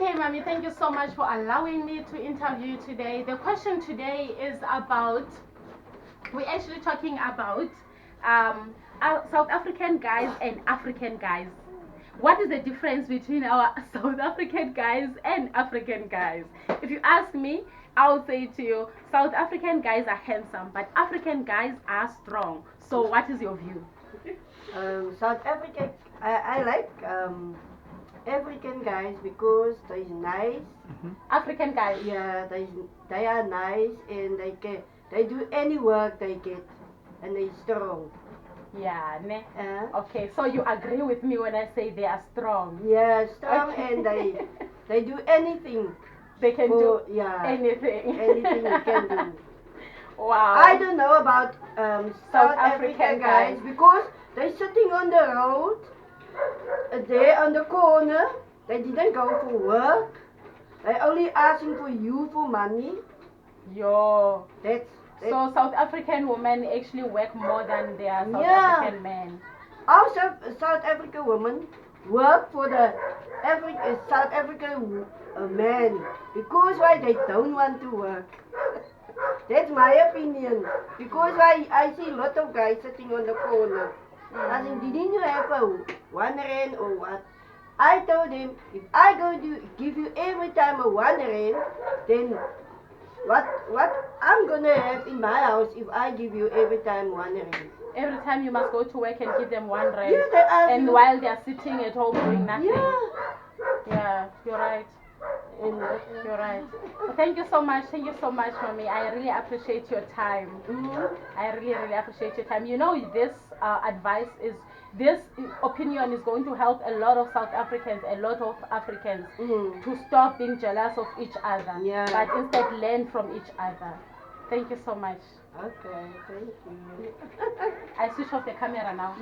Okay, Mommy, thank you so much for allowing me to interview you today. The question today is about, we're actually talking about our South African guys and African guys. What is the difference between our South African guys and African guys? If you ask me, I would say to you, South African guys are handsome, but African guys are strong. So, what is your view? South Africa, I like African guys because they're nice. African guys. Yeah, they are nice and they do any work they get and they're strong. Yeah, ne? Okay, so you agree with me when I say they are strong? Yeah, strong Okay. and they do anything. They can do anything. anything. Anything you can do. Wow. I don't know about South African African guys. guys because they're sitting on the road, there on the corner. They didn't go for work. They're only asking for you for money. Yo. That's So South African women actually work more than their South Yeah. African men. our South African women work for the South African men because why they don't want to work. That's my opinion. Because I see a lot of guys sitting on the corner. Asking, didn't you have a 1 rand or what? I told him, if I go to give you every time a 1 rand, then what I'm gonna have in my house if I give you every time 1 rand? Every time you must go to work and give them 1 rand. Yeah, they ask And you- while they are sitting at home doing nothing. Yeah. Yeah, you're right. And, You're right. Well, thank you so much. Thank you so much, Mommy. I really appreciate your time. I really, really appreciate your time. You know, this this opinion is going to help a lot of South Africans, a lot of Africans to stop being jealous of each other, Yeah. but instead learn from each other. Thank you so much. Okay, thank you. I switch off the camera now.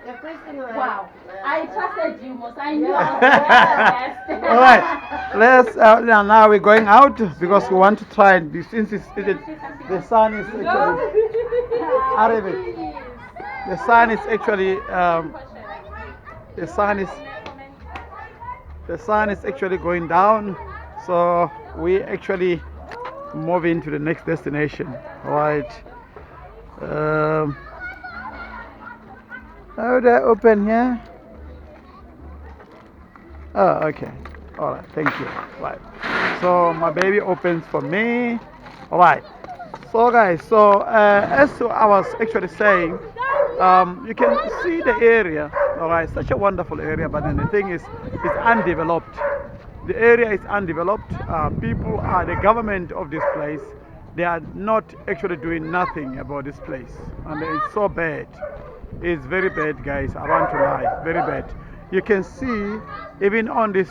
The question was, Wow. I trusted you, Mos. I knew I was the best. All right, let's now we're going out because we want to try and since the sun is actually Arabic. The sun is actually the sun is actually going down, so we actually moving to the next destination. All right. How do I open here? Oh, okay. All right. Thank you. Right. So my baby opens for me. All right. So guys, as I was actually saying, you can see the area. All right, such a wonderful area, but then the thing is, it's undeveloped. The area is undeveloped. People are the government of this place. They are not actually doing nothing about this place, and it's so bad. It's very bad, guys. I want to lie, very bad. You can see even on this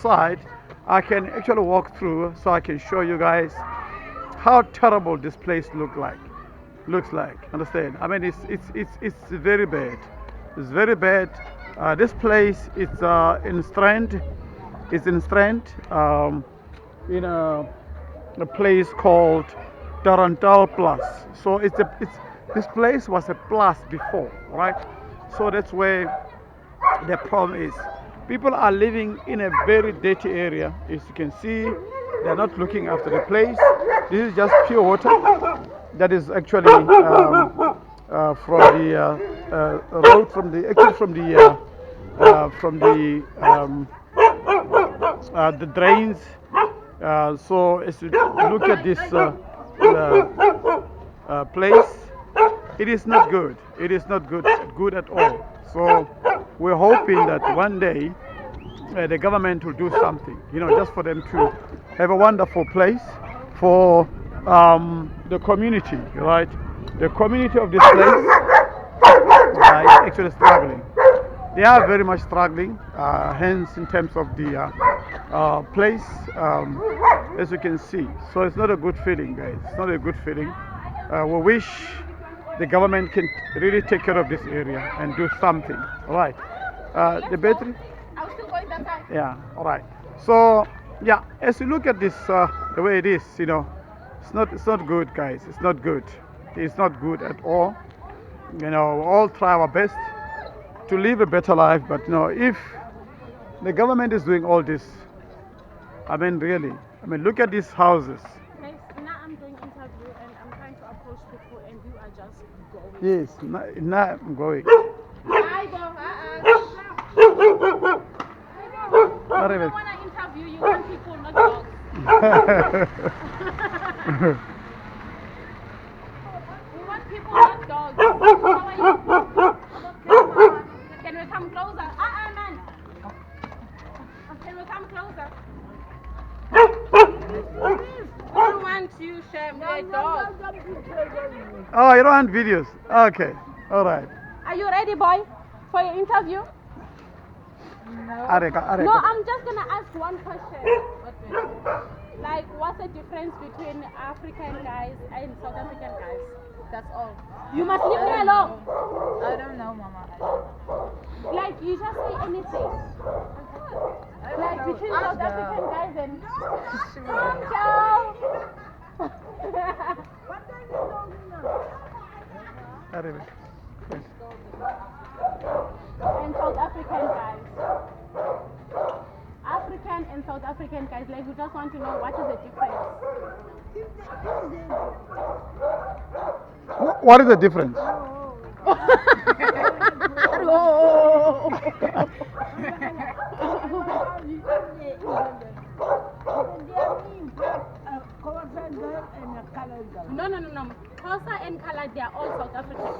side, I can actually walk through, so I can show you guys how terrible this place looks like. Understand? I mean, it's very bad. It's very bad. This place is in Strand. It's in Strand, in a place called Tarantal Plus. So this place was a plus before, right? So that's where the problem is. People are living in a very dirty area. As you can see, they're not looking after the place. This is just pure water that is actually from the road, from the drains. So as you look at this place, it is not good. It is not good at all. So we're hoping that one day the government will do something, just for them to have a wonderful place for the community, right? The community of this place is actually struggling. They are very much struggling, hence in terms of the place, as you can see. So it's not a good feeling, guys. It's not a good feeling. We wish the government can really take care of this area and do something. All right. The battery? I'm still going that side. Yeah. All right. So yeah, as you look at this, the way it is, it's not good, guys. It's not good. It's not good at all. We all try our best to live a better life, but if The government is doing all this. I mean, really. I mean, look at these houses. Guys, now I'm doing interview and I'm trying to approach people and you are just going. Yes, now I'm going. I go, Not You even. don't want to interview, you want people, not dogs. We want people, not dogs. How are you? Can we come closer? Man. Can we come closer? We don't want you, Shem. We're dogs. Oh, you don't want videos? Okay, all right. Are you ready, boy, for your interview? Areka. No, I'm just gonna ask one question. Like, what's the difference between African guys and South African guys? That's all. You must leave me alone. I don't know, Mama. Like, you just say anything. Like, between South African guys and. Ciao. Areka. And South African guys. African and South African guys, like, we just want to know what is the difference. What is the difference? No. Khoza and Kala, they are all South Africans.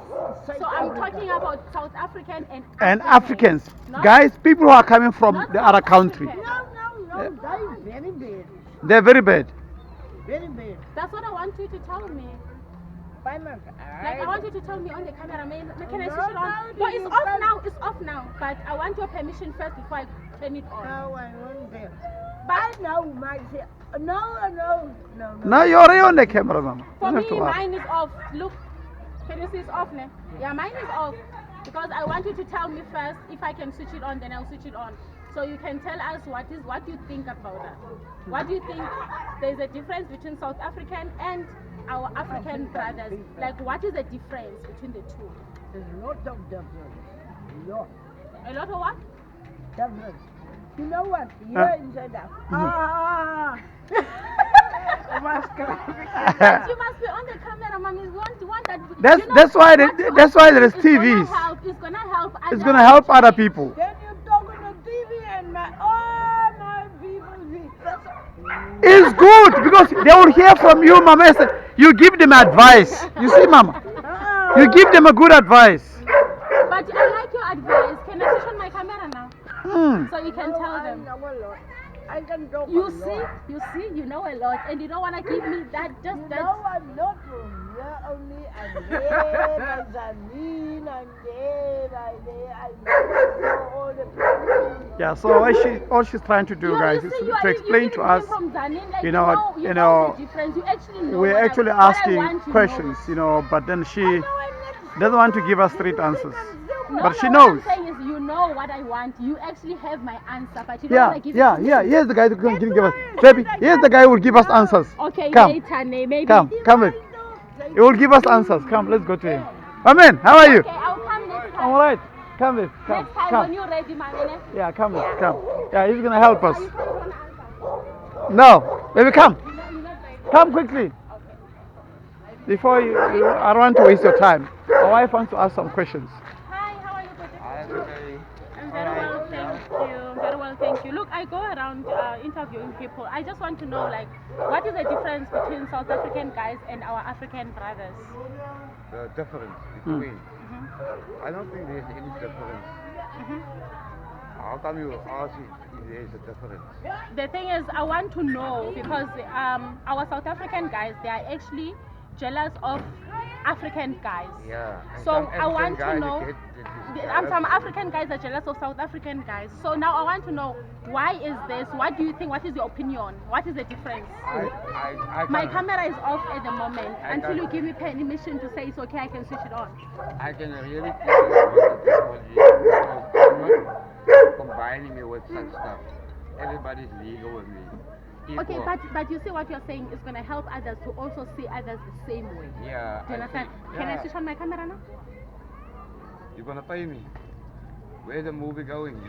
So I'm talking about South African and Africans. Not- Guys, people who are coming from not the South other country. African. No, they're very bad. They're very bad. Very bad. That's what I want you to tell me. Like, I want you to tell me on the camera, can I switch it on? No, it's off now, But I want your permission first before I turn it on. No, I won't there. But no, myself. No. Now you're already on the camera, Mama. For Don't have me, to worry. mine is off. Look, can you see it's off now? Yeah, mine is off. Because I want you to tell me first if I can switch it on, then I'll switch it on. So you can tell us what you think about that. What do you think there's a difference between South African and our African brothers? Like, what is the difference between the two? There's a lot of difference. A lot of what? Difference. You know what? Here in South Africa. You must be on the camera, mommy. You want that. That's why there is It's TVs. gonna help. It's gonna help other people. Then you talk on the TV and my people see. It's good because they will hear from you, Mama. You give them advice. You see, Mama. You give them a good advice. But I like your advice. Can I switch on my camera now? So you can tell them. I can talk You a lot. see, you know a lot, and you don't want to give me that. Just You that. know I'm not from here only. I'm there, by Zanine, I'm there, I know all the people. Yeah. So all she's trying to do, guys, is to explain to us. From Zanin, like, you know, the difference. You actually know We're what actually what I asking want to questions, know. but then she No, I'm not doesn't want to give us straight answers. No, But she what knows. I'm saying is, you know what I want. You actually have my answer, but you don't want to give it to me. Here's the guy who can give us. Baby, here's the guy who will give us answers. Okay, Come. later, maybe. Come, babe. He will give us answers. Come, let's go to him. Amen. How are you? Okay, I'll come next time. I'm alright. Come, babe. Come, Next time when come. you're ready, man. Yeah, come, babe. Come. Yeah, he's gonna help us. Are you sure you want to answer? No, baby, come. You're not ready. Come quickly. Before I don't want to waste your time. My wife wants to ask some questions. Hi, how are you, Kote? I'm okay. I'm very well, thank you. Very well, thank you. Look, I go around interviewing people. I just want to know, like, what is the difference between South African guys and our African brothers? The difference between. I don't think there's any difference. How come you ask if there's a difference? The thing is, I want to know because our South African guys, they are actually jealous of African guys. Yeah. and So some I African want to guys know. get Some African guys are jealous of South African guys. So now I want to know, why is this? What do you think? What is your opinion? What is the difference? My can, camera is off at the moment. I Until can- you give me permission to say it's okay, I can switch it on. I can really think about the technology because I'm not combining it with such stuff. Everybody's legal with me. Okay, Equal. but you see what you're saying is going to help others to also see others the same way. Yeah. Do you I understand? think- Can I yeah. switch on my camera now? You're gonna pay me. Where's the movie going?